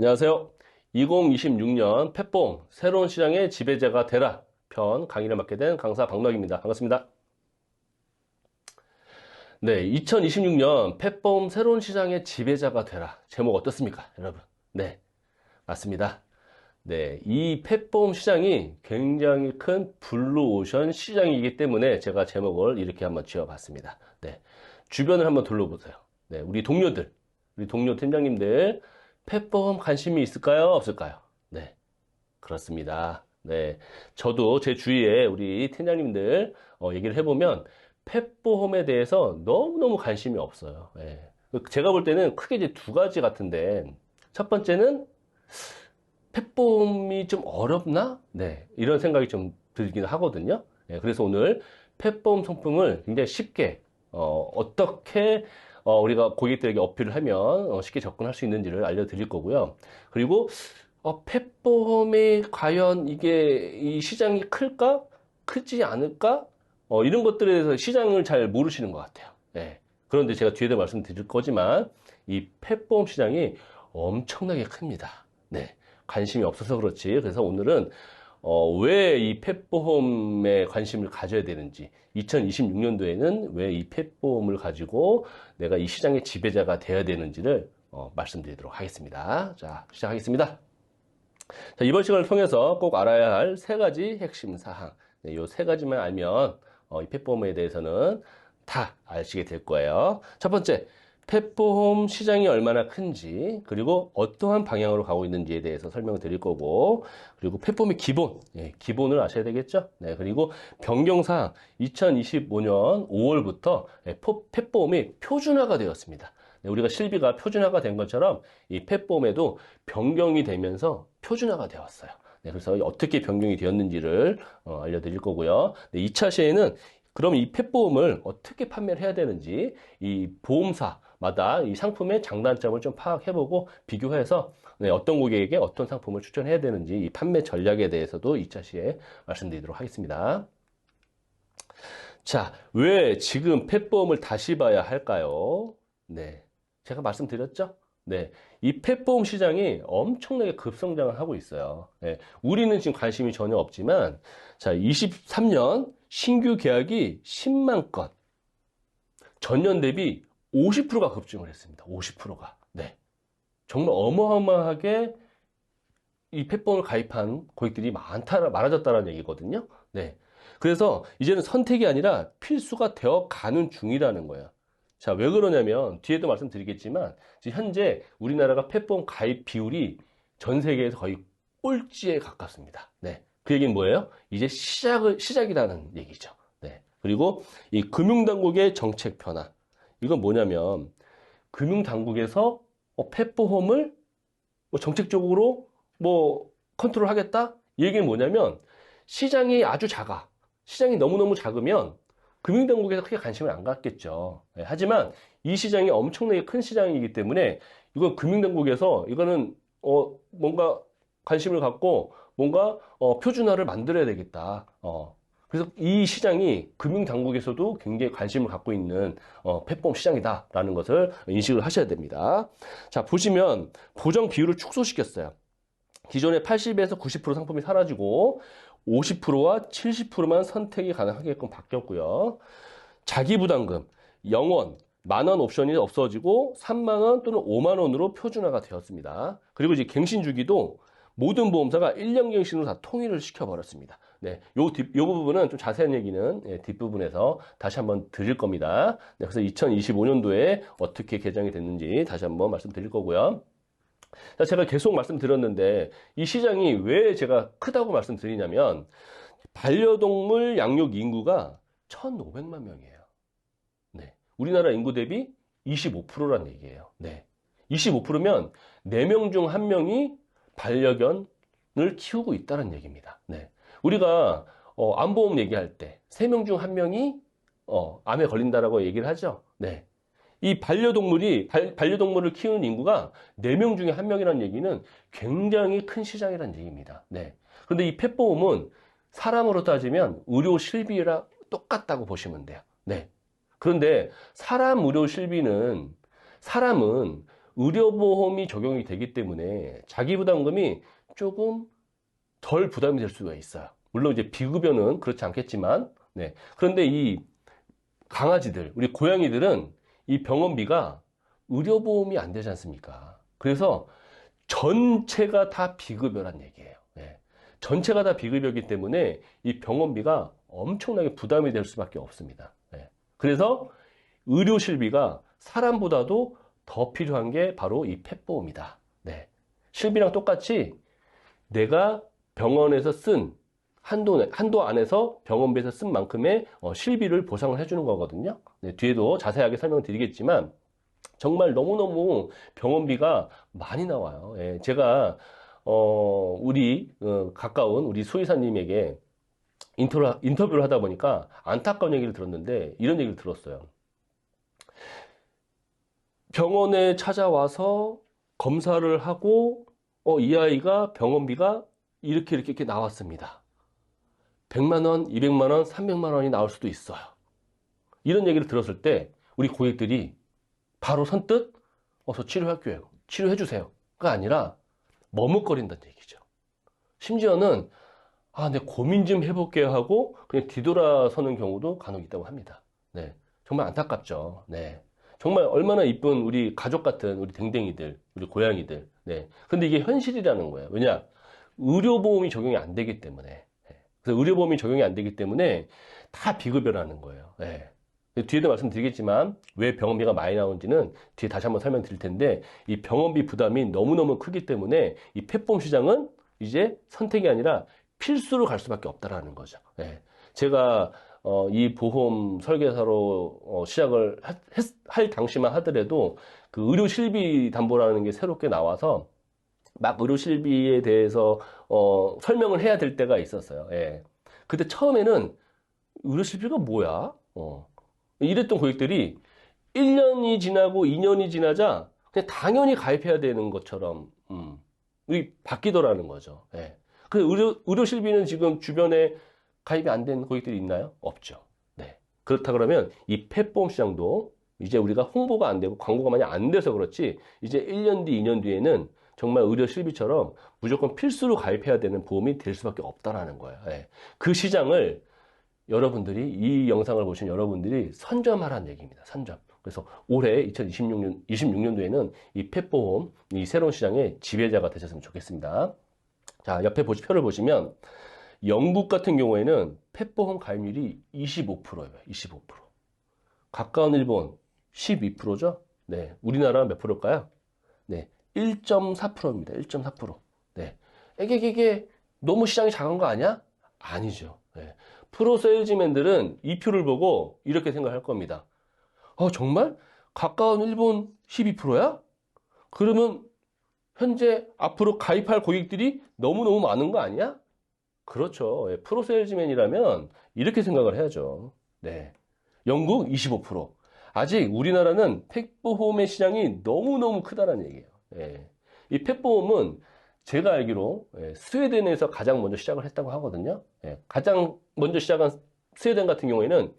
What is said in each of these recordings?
안녕하세요. 2026년 펫보험 새로운 시장의 지배자가 되라 편 강의를 맡게 된 강사 박노학입니다. 반갑습니다. 네, 2026년 펫보험 새로운 시장의 지배자가 되라. 제목 어떻습니까, 여러분? 네, 맞습니다. 네, 이 펫보험 시장이 굉장히 큰 블루오션 시장이기 때문에 제가 제목을 이렇게 한번 지어봤습니다. 네, 주변을 한번 둘러보세요. 네, 우리 동료 팀장님들 펫보험 관심이 있을까요? 없을까요? 네, 그렇습니다. 네, 저도 제 주위에 우리 팀장님들 얘기를 해보면 펫보험에 대해서 너무너무 관심이 없어요. 예. 제가 볼 때는 크게 이제 두 가지 같은데 첫 번째는 펫보험이 좀 어렵나? 네, 이런 생각이 좀 들긴 하거든요. 네, 그래서 오늘 펫보험 상품을 굉장히 쉽게 어떻게 우리가 고객들에게 어필을 하면 쉽게 접근할 수 있는지를 알려드릴 거고요. 그리고 펫보험이 과연 이게 이 시장이 클까? 크지 않을까? 이런 것들에 대해서 시장을 잘 모르시는 것 같아요. 네. 그런데 제가 뒤에도 말씀드릴 거지만 이 펫보험 시장이 엄청나게 큽니다. 네. 관심이 없어서 그렇지. 그래서 오늘은 왜 이 펫보험에 관심을 가져야 되는지, 2026년도에는 왜 이 펫보험을 가지고 내가 이 시장의 지배자가 되어야 되는지를 말씀드리도록 하겠습니다. 자, 시작하겠습니다. 자, 이번 시간을 통해서 꼭 알아야 할 세 가지 핵심 사항. 네, 이 세 가지만 알면 이 펫보험에 대해서는 다 아시게 될 거예요. 첫 번째, 펫보험 시장이 얼마나 큰지, 그리고 어떠한 방향으로 가고 있는지에 대해서 설명을 드릴 거고, 그리고 펫보험의 기본, 기본을 아셔야 되겠죠? 네, 그리고 변경사항, 2025년 5월부터 펫보험이 표준화가 되었습니다. 네, 우리가 실비가 표준화가 된 것처럼 이 펫보험에도 변경이 되면서 표준화가 되었어요. 네, 그래서 어떻게 변경이 되었는지를 알려드릴 거고요. 네, 2차 시에는 그럼 이 펫보험을 어떻게 판매를 해야 되는지 이 보험사마다 이 상품의 장단점을 좀 파악해보고 비교해서 네, 어떤 고객에게 어떤 상품을 추천해야 되는지 이 판매 전략에 대해서도 2차 시에 말씀드리도록 하겠습니다. 자, 왜 지금 펫보험을 다시 봐야 할까요? 네. 제가 말씀드렸죠? 네. 이 펫보험 시장이 엄청나게 급성장을 하고 있어요. 네. 우리는 지금 관심이 전혀 없지만, 자, 23년 신규 계약이 10만 건. 전년 대비 50%가 급증을 했습니다. 50%가. 네. 정말 어마어마하게 이 펫보험을 가입한 고객들이 많아졌다는 얘기거든요. 네. 그래서 이제는 선택이 아니라 필수가 되어 가는 중이라는 거예요. 자, 왜 그러냐면, 뒤에도 말씀드리겠지만, 지금 현재 우리나라가 펫보험 가입 비율이 전 세계에서 거의 꼴찌에 가깝습니다. 네. 그 얘기는 뭐예요? 이제 시작이라는 얘기죠. 네. 그리고 이 금융당국의 정책 변화. 이건 뭐냐면, 금융당국에서 펫보험을 뭐 정책적으로 뭐 컨트롤 하겠다? 이 얘기는 뭐냐면 시장이 아주 작아. 시장이 너무너무 작으면 금융당국에서 크게 관심을 안 갖겠죠. 예, 하지만 이 시장이 엄청나게 큰 시장이기 때문에 이건 금융당국에서 이거는 뭔가 관심을 갖고 뭔가 표준화를 만들어야 되겠다. 그래서 이 시장이 금융당국에서도 굉장히 관심을 갖고 있는 펫보험 시장이다라는 것을 인식을 하셔야 됩니다. 자, 보시면 보정 비율을 축소시켰어요. 기존의 80에서 90% 상품이 사라지고 50%와 70%만 선택이 가능하게끔 바뀌었고요. 자기부담금 0원, 만원 옵션이 없어지고 3만원 또는 5만원으로 표준화가 되었습니다. 그리고 이제 갱신 주기도 모든 보험사가 1년 갱신으로 다 통일을 시켜버렸습니다. 네, 요 부분은 좀 자세한 얘기는 뒷부분에서 다시 한번 드릴 겁니다. 네, 그래서 2025년도에 어떻게 개정이 됐는지 다시 한번 말씀드릴 거고요. 자, 제가 계속 말씀드렸는데 이 시장이 왜 제가 크다고 말씀드리냐면 반려동물 양육 인구가 1,500만 명이에요. 네. 우리나라 인구 대비 25%란 얘기예요. 네. 25%면 4명 중 1명이 반려견을 키우고 있다는 얘기입니다. 네. 우리가 암보험 얘기할 때 3명 중 1명이 암에 걸린다라고 얘기를 하죠. 네. 이 반려동물을 키우는 인구가 4명 중에 1명이라는 얘기는 굉장히 큰 시장이라는 얘기입니다. 네. 그런데 이 펫보험은 사람으로 따지면 의료 실비랑 똑같다고 보시면 돼요. 네. 그런데 사람은 의료보험이 적용이 되기 때문에 자기부담금이 조금 덜 부담이 될 수가 있어요. 물론 이제 비급여는 그렇지 않겠지만, 네. 그런데 이 강아지들, 우리 고양이들은 이 병원비가 의료보험이 안 되지 않습니까? 그래서 전체가 다 비급여란 얘기예요. 네. 전체가 다 비급여이기 때문에 이 병원비가 엄청나게 부담이 될 수밖에 없습니다. 네. 그래서 의료 실비가 사람보다도 더 필요한 게 바로 이 펫보험이다. 네. 실비랑 똑같이 내가 병원에서 쓴 한도 안에서 병원비에서 쓴 만큼의 실비를 보상을 해주는 거거든요. 네, 뒤에도 자세하게 설명드리겠지만 정말 너무너무 병원비가 많이 나와요. 예, 제가 가까운 우리 수의사님에게 인터뷰를 하다 보니까 안타까운 얘기를 들었는데 이런 얘기를 들었어요. 병원에 찾아와서 검사를 하고 이 아이가 병원비가 이렇게 나왔습니다. 100만 원, 200만 원, 300만 원이 나올 수도 있어요. 이런 얘기를 들었을 때 우리 고객들이 바로 선뜻 어서 치료할게요. 치료해 주세요가 아니라 머뭇거린다는 얘기죠. 심지어는 네, 고민 좀 해볼게요 하고 그냥 뒤돌아서는 경우도 간혹 있다고 합니다. 네, 정말 안타깝죠. 네, 정말 얼마나 이쁜 우리 가족 같은 우리 댕댕이들, 우리 고양이들. 네, 근데 이게 현실이라는 거예요. 왜냐? 의료보험이 적용이 안 되기 때문에. 그래서 의료보험이 적용이 안 되기 때문에 다 비급여라는 거예요. 네. 뒤에도 말씀드리겠지만 왜 병원비가 많이 나오는지는 뒤에 다시 한번 설명드릴 텐데 이 병원비 부담이 너무너무 크기 때문에 이 펫보험 시장은 이제 선택이 아니라 필수로 갈 수밖에 없다라는 거죠. 네. 제가 이 보험 설계사로 시작을 할 당시만 하더라도 그 의료 실비 담보라는 게 새롭게 나와서 막 의료 실비에 대해서 설명을 해야 될 때가 있었어요. 예. 그때 처음에는 의료 실비가 뭐야? 이랬던 고객들이 1년이 지나고 2년이 지나자 그냥 당연히 가입해야 되는 것처럼 바뀌더라는 거죠. 예. 그 의료 실비는 지금 주변에 가입이 안 된 고객들이 있나요? 없죠. 네. 그렇다 그러면 이 펫보험 시장도 이제 우리가 홍보가 안 되고 광고가 많이 안 돼서 그렇지 이제 1년 뒤, 2년 뒤에는 정말 의료 실비처럼 무조건 필수로 가입해야 되는 보험이 될 수밖에 없다라는 거예요. 예. 그 시장을 여러분들이 이 영상을 보신 여러분들이 선점하라는 얘기입니다. 선점. 그래서 올해 26년도에는 이 펫보험 이 새로운 시장의 지배자가 되셨으면 좋겠습니다. 자, 옆에 표를 보시면 영국 같은 경우에는 펫보험 가입률이 25%예요. 25%. 가까운 일본 12%죠. 네. 우리나라 몇 프로일까요? 네. 1.4%입니다. 1.4%. 네. 이게 너무 시장이 작은 거 아니야? 아니죠. 네. 프로 세일즈맨들은 이 표를 보고 이렇게 생각할 겁니다. 정말? 가까운 일본 12%야? 그러면 현재 앞으로 가입할 고객들이 너무너무 많은 거 아니야? 그렇죠. 예, 프로 세일즈맨이라면 이렇게 생각을 해야죠. 네. 영국 25%. 아직 우리나라는 펫보험의 시장이 너무너무 크다는 얘기예요. 예. 이 펫보험은 제가 알기로 스웨덴에서 가장 먼저 시작을 했다고 하거든요. 예. 가장 먼저 시작한 스웨덴 같은 경우에는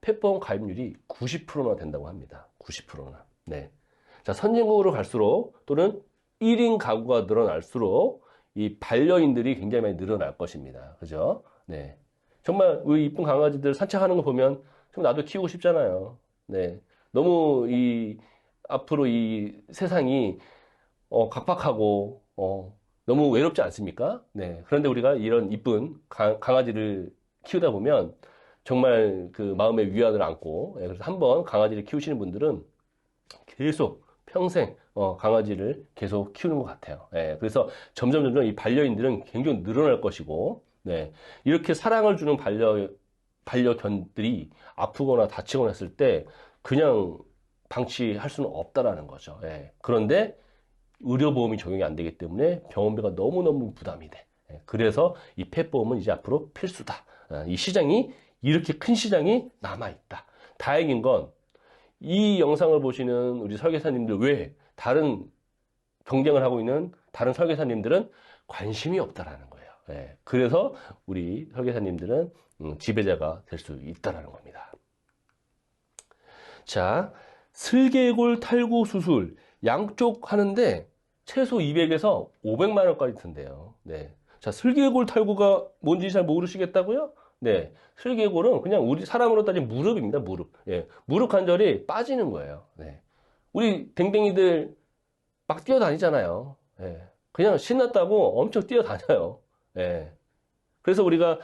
펫보험 가입률이 90%나 된다고 합니다. 90%나. 네. 자, 선진국으로 갈수록 또는 1인 가구가 늘어날수록 이 반려인들이 굉장히 많이 늘어날 것입니다. 그죠? 네. 정말 우리 이쁜 강아지들 산책하는 거 보면 좀 나도 키우고 싶잖아요. 네. 너무 앞으로 이 세상이 각박하고 너무 외롭지 않습니까? 네. 그런데 우리가 이런 이쁜 강아지를 키우다 보면 정말 그 마음의 위안을 안고 그래서 한번 강아지를 키우시는 분들은 계속 평생 강아지를 계속 키우는 것 같아요. 예, 그래서 점점 이 반려인들은 굉장히 늘어날 것이고, 네, 이렇게 사랑을 주는 반려견들이 아프거나 다치거나 했을 때 그냥 방치할 수는 없다라는 거죠. 예, 그런데 의료보험이 적용이 안 되기 때문에 병원비가 너무너무 부담이 돼. 예, 그래서 이 펫보험은 이제 앞으로 필수다. 이 시장이 이렇게 큰 시장이 남아있다. 다행인 건 이 영상을 보시는 우리 설계사님들 외에 다른 경쟁을 하고 있는 다른 설계사님들은 관심이 없다라는 거예요. 예, 그래서 우리 설계사님들은 지배자가 될 수 있다라는 겁니다. 자, 슬개골 탈구 수술 양쪽 하는데 최소 200에서 500만 원까지 든대요. 네. 자, 슬개골 탈구가 뭔지 잘 모르시겠다고요? 네. 슬개골은 그냥 우리 사람으로 따지면 무릎입니다. 무릎. 예. 무릎 관절이 빠지는 거예요. 네. 우리 댕댕이들 막 뛰어다니잖아요. 예. 그냥 신났다고 엄청 뛰어다녀요. 예. 그래서 우리가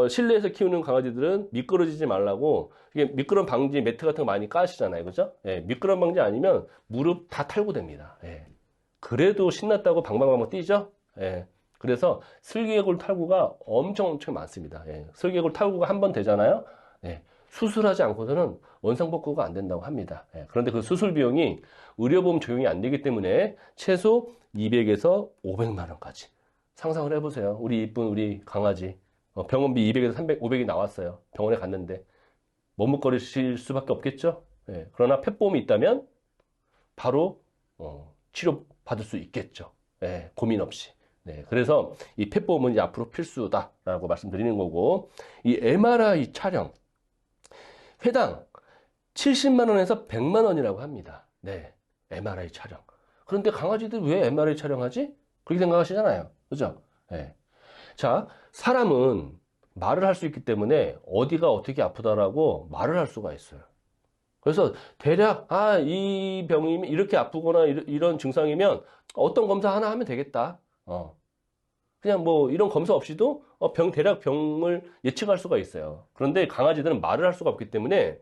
실내에서 키우는 강아지들은 미끄러지지 말라고 이게 미끄럼 방지 매트 같은 거 많이 까시잖아요. 그죠? 예. 미끄럼 방지 아니면 무릎 다 탈구됩니다. 예. 그래도 신났다고 방방방방 뛰죠? 예. 그래서 슬개골 탈구가 엄청 많습니다. 예. 슬개골 탈구가 한 번 되잖아요. 예. 수술하지 않고서는 원상복구가 안 된다고 합니다. 예. 그런데 그 수술 비용이 의료보험 적용이 안 되기 때문에 최소 200에서 500만 원까지. 상상을 해보세요. 우리 이쁜 우리 강아지. 병원비 200에서 300, 500이 나왔어요. 병원에 갔는데. 머뭇거리실 수밖에 없겠죠? 예. 그러나 펫보험이 있다면 바로 치료 받을 수 있겠죠. 예, 고민 없이. 네, 그래서 이 펫보험은 이제 앞으로 필수다라고 말씀드리는 거고, 이 MRI 촬영 회당 70만 원에서 100만 원이라고 합니다. 네, MRI 촬영. 그런데 강아지들 왜 MRI 촬영하지? 그렇게 생각하시잖아요. 그죠? 네. 자, 사람은 말을 할 수 있기 때문에 어디가 어떻게 아프다라고 말을 할 수가 있어요. 그래서 대략 이 병이면 이렇게 아프거나 이런 증상이면 어떤 검사 하나 하면 되겠다. 그냥 뭐 이런 검사 없이도 대략 병을 예측할 수가 있어요. 그런데 강아지들은 말을 할 수가 없기 때문에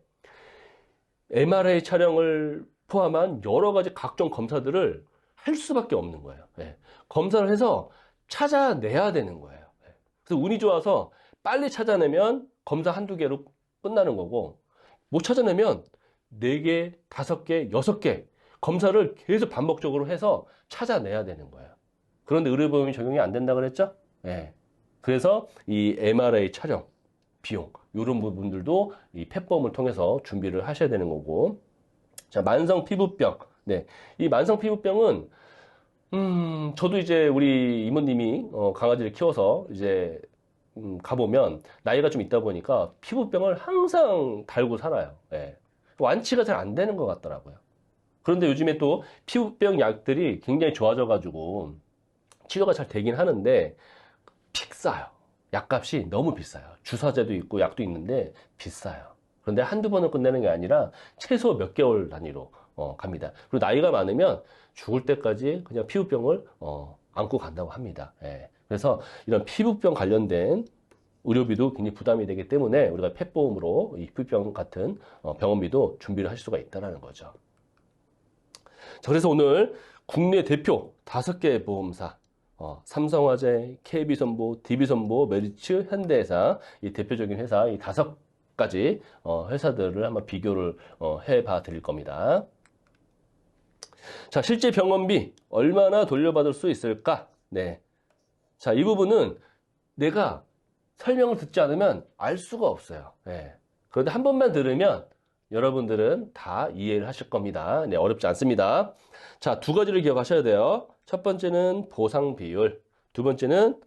MRI 촬영을 포함한 여러 가지 각종 검사들을 할 수밖에 없는 거예요. 예. 검사를 해서 찾아내야 되는 거예요. 예. 그래서 운이 좋아서 빨리 찾아내면 검사 한두 개로 끝나는 거고, 못 찾아내면 4개, 5개, 6개 검사를 계속 반복적으로 해서 찾아내야 되는 거예요. 그런데 의료보험이 적용이 안 된다 그랬죠? 예. 그래서 이 MRI 촬영 비용 이런 부분들도 이 펫보험을 통해서 준비를 하셔야 되는 거고. 자, 만성 피부병. 네. 이 만성 피부병은 저도 이제 우리 이모님이 강아지를 키워서 이제 가보면 나이가 좀 있다 보니까 피부병을 항상 달고 살아요. 예. 완치가 잘 안 되는 것 같더라고요. 그런데 요즘에 또 피부병 약들이 굉장히 좋아져가지고 치료가 잘 되긴 하는데 비싸요. 약값이 너무 비싸요. 주사제도 있고 약도 있는데 비싸요. 그런데 한두 번을 끝내는 게 아니라 최소 몇 개월 단위로 갑니다. 그리고 나이가 많으면 죽을 때까지 그냥 피부병을 안고 간다고 합니다. 예. 그래서 이런 피부병 관련된 의료비도 굉장히 부담이 되기 때문에 우리가 펫보험으로 이 피부병 같은 병원비도 준비를 할 수가 있다는 거죠. 자, 그래서 오늘 국내 대표 5개 보험사, 삼성화재, KB선보, DB선보, 메리츠, 현대해상, 이 대표적인 회사 이 5가지 회사들을 한번 비교를 해봐 드릴 겁니다. 자, 실제 병원비 얼마나 돌려받을 수 있을까? 네. 자, 이 부분은 내가 설명을 듣지 않으면 알 수가 없어요. 네. 그런데 한 번만 들으면 여러분들은 다 이해를 하실 겁니다. 네, 어렵지 않습니다. 자, 2가지를 기억하셔야 돼요. 첫 번째는 보상 비율, 두 번째는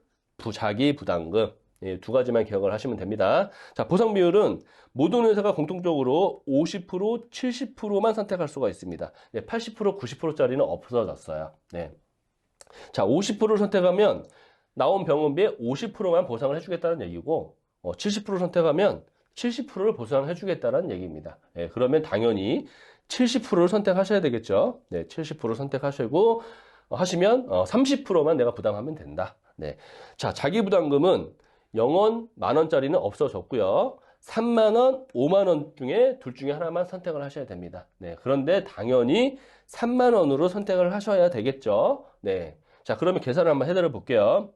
자기 부담금. 예, 2가지만 기억을 하시면 됩니다. 자, 보상 비율은 모든 회사가 공통적으로 50%, 70%만 선택할 수가 있습니다. 네, 80%, 90%짜리는 없어졌어요. 네. 자, 50%를 선택하면 나온 병원비의 50%만 보상을 해주겠다는 얘기고, 70% 선택하면 70%를 보상해주겠다는 얘기입니다. 예, 그러면 당연히 70%를 선택하셔야 되겠죠. 네, 70% 선택하시고 하시면 30%만 내가 부담하면 된다. 네. 자, 자기 부담금은 0원, 만원짜리는 없어졌고요. 3만원, 5만원 중에 둘 중에 하나만 선택을 하셔야 됩니다. 네. 그런데 당연히 3만원으로 선택을 하셔야 되겠죠. 네. 자, 그러면 계산을 한번 해드려 볼게요.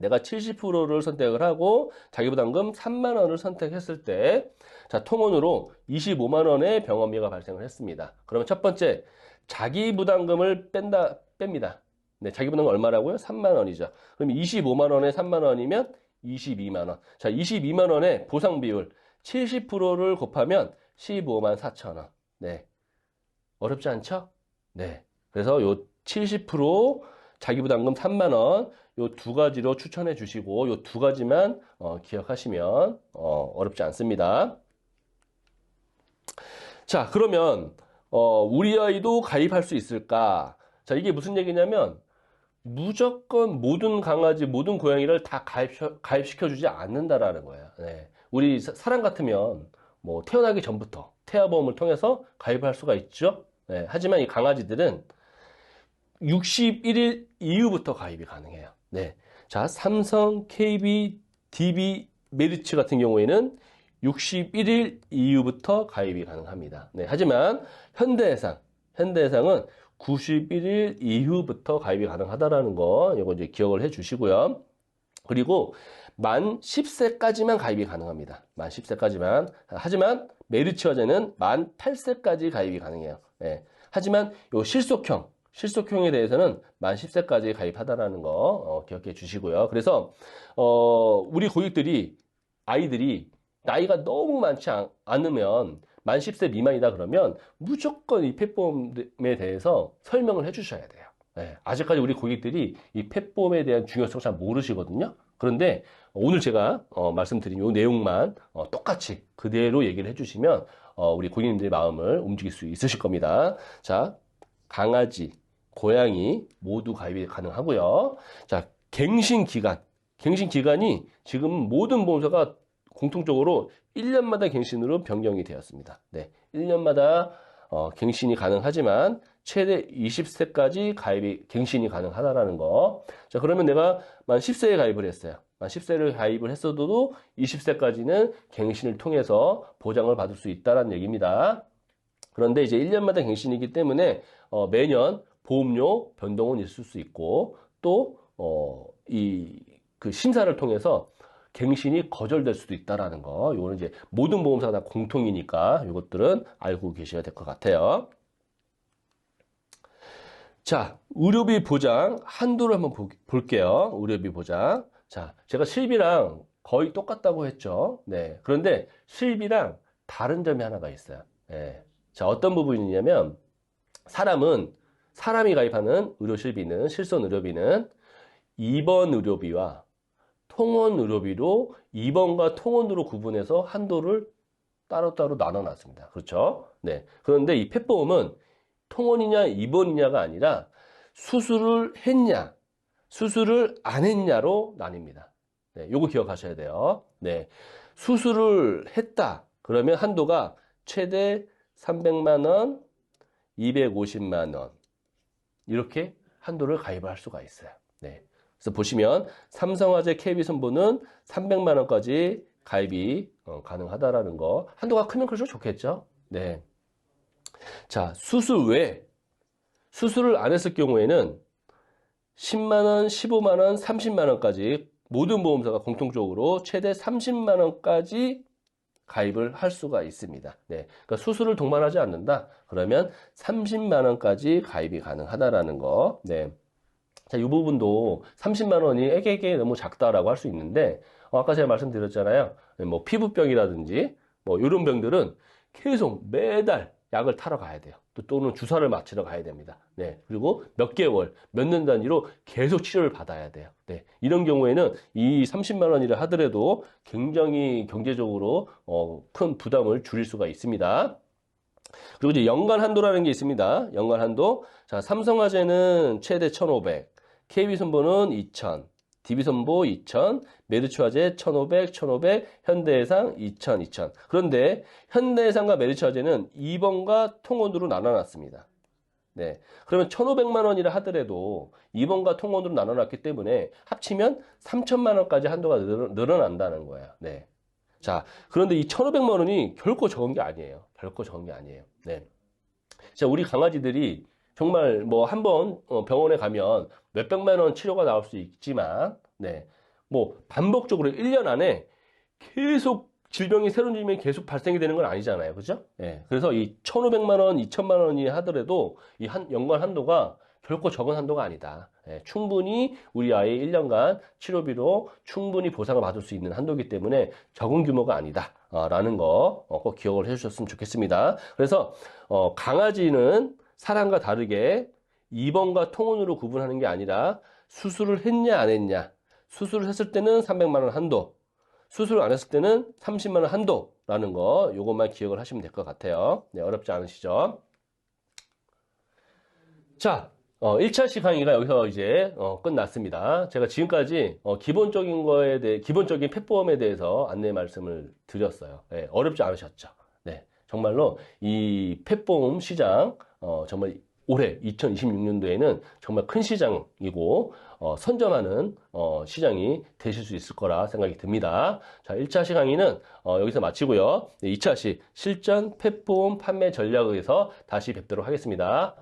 내가 70%를 선택을 하고 자기부담금 3만 원을 선택했을 때, 자, 통원으로 25만 원의 병원비가 발생을 했습니다. 그러면 첫 번째, 자기부담금을 뺍니다. 네, 자기부담금 얼마라고요? 3만 원이죠. 그럼 25만 원에 3만 원이면 22만 원. 자, 22만 원의 보상 비율 70%를 곱하면 15만 4천 원. 네. 어렵지 않죠? 네. 그래서 요 70% 자기부담금 3만 원, 요 2가지로 추천해 주시고, 요 2가지만 기억하시면 어렵지 않습니다. 자, 그러면 우리 아이도 가입할 수 있을까? 자, 이게 무슨 얘기냐면, 무조건 모든 강아지, 모든 고양이를 다 가입시켜주지 않는다라는 거예요. 네. 우리 사람 같으면, 뭐, 태어나기 전부터 태아보험을 통해서 가입할 수가 있죠. 네. 하지만 이 강아지들은 61일 이후부터 가입이 가능해요. 네. 자, 삼성, KB, DB, 메리츠 같은 경우에는 61일 이후부터 가입이 가능합니다. 네. 하지만 현대해상은 91일 이후부터 가입이 가능하다라는 거, 이거 이제 기억을 해 주시고요. 그리고 만 10세까지만 가입이 가능합니다. 만 10세까지만. 하지만 메리츠화재는 만 8세까지 가입이 가능해요. 네. 하지만 요 실속형에 대해서는 만 10세까지 가입하다라는 거 기억해 주시고요. 그래서 우리 고객들이 아이들이 나이가 너무 많지 않으면 만 10세 미만이다 그러면 무조건 이 펫보험에 대해서 설명을 해 주셔야 돼요. 네, 아직까지 우리 고객들이 이 펫보험에 대한 중요성 잘 모르시거든요. 그런데 오늘 제가 말씀드린 이 내용만 똑같이 그대로 얘기를 해주시면 우리 고객님들의 마음을 움직일 수 있으실 겁니다. 자, 강아지, 고양이 모두 가입이 가능하고요. 자, 갱신 기간이 지금 모든 보험사가 공통적으로 1년마다 갱신으로 변경이 되었습니다. 네, 1년마다 갱신이 가능하지만 최대 20세까지 갱신이 가능하다라는 거. 자, 그러면 내가 만 10세에 가입을 했어요. 만 10세를 가입을 했어도 20세까지는 갱신을 통해서 보장을 받을 수 있다는 얘기입니다. 그런데 이제 1년마다 갱신이기 때문에 매년 보험료 변동은 있을 수 있고 또 그 심사를 통해서 갱신이 거절될 수도 있다라는 거. 이거는 이제 모든 보험사가 다 공통이니까 이것들은 알고 계셔야 될 것 같아요. 자, 의료비 보장 한도를 한번 볼게요. 의료비 보장. 자, 제가 실비랑 거의 똑같다고 했죠. 네. 그런데 실비랑 다른 점이 하나가 있어요. 네. 자, 어떤 부분이냐면 사람이 가입하는 의료실비는 실손 의료비는 입원 의료비와 통원 의료비로 입원과 통원으로 구분해서 한도를 따로따로 나눠놨습니다. 그렇죠? 네. 그런데 이 펫보험은 통원이냐 입원이냐가 아니라 수술을 했냐, 수술을 안 했냐로 나뉩니다. 네. 요거 기억하셔야 돼요. 네. 수술을 했다. 그러면 한도가 최대 300만 원, 250만 원. 이렇게 한도를 가입할 수가 있어요. 네. 그래서 보시면 삼성화재 KB손보는 300만 원까지 가입이 가능하다라는 거. 한도가 크면 클수록 좋겠죠? 네. 자, 수술을 안 했을 경우에는 10만 원, 15만 원, 30만 원까지 모든 보험사가 공통적으로 최대 30만 원까지 가입을 할 수가 있습니다. 네. 그러니까 수술을 동반하지 않는다. 그러면 30만 원까지 가입이 가능하다라는 거. 네. 자, 이 부분도 30만 원이 애게 너무 작다라고 할 수 있는데, 아까 제가 말씀드렸잖아요. 뭐, 피부병이라든지, 뭐, 이런 병들은 계속 매달 약을 타러 가야 돼요. 또는 주사를 맞추러 가야 됩니다. 네. 그리고 몇 개월, 몇 년 단위로 계속 치료를 받아야 돼요. 네. 이런 경우에는 이 30만 원이라 하더라도 굉장히 경제적으로 큰 부담을 줄일 수가 있습니다. 그리고 이제 연간 한도라는 게 있습니다. 연간 한도. 자, 삼성화재는 최대 1,500, KB손보는 2,000, DB손보 2,000, 메르츠화재 1,500, 현대해상 2,000. 그런데 현대해상과 메르츠화재는 입원과 통원으로 나눠놨습니다. 네. 그러면 1,500만 원이라 하더라도 입원과 통원으로 나눠놨기 때문에 합치면 3,000만 원까지 한도가 늘어난다는 거예요. 네. 자, 그런데 이 1,500만 원이 결코 적은 게 아니에요. 네. 자, 우리 강아지들이 정말 뭐 한번 병원에 가면 몇백만 원 치료가 나올 수 있지만, 네. 뭐 반복적으로 1년 안에 계속 새로운 질병이 계속 발생이 되는 건 아니잖아요. 그죠? 네. 그래서 이 1,500만 원, 2,000만 원이 하더라도 이 연간 한도가 결코 적은 한도가 아니다. 예, 충분히 우리 아이 1년간 치료비로 충분히 보상을 받을 수 있는 한도이기 때문에 적은 규모가 아니다. 라는 거 꼭 기억을 해주셨으면 좋겠습니다. 그래서 강아지는 사람과 다르게 입원과 통원으로 구분하는 게 아니라 수술을 했냐 안 했냐. 수술을 했을 때는 300만 원 한도, 수술을 안 했을 때는 30만 원 한도라는 거 요것만 기억을 하시면 될 것 같아요. 네, 어렵지 않으시죠? 자, 1차 강의가 여기서 이제 끝났습니다. 제가 지금까지 기본적인 거에 대해, 기본적인 펫보험에 대해서 안내 말씀을 드렸어요. 네, 어렵지 않으셨죠? 네, 정말로 이 펫보험 시장, 정말 올해 2026년도에는 정말 큰 시장이고, 선점하는 시장이 되실 수 있을 거라 생각이 듭니다. 자, 1차 강의는 여기서 마치고요. 2차 실전 펫보험 판매 전략에서 다시 뵙도록 하겠습니다.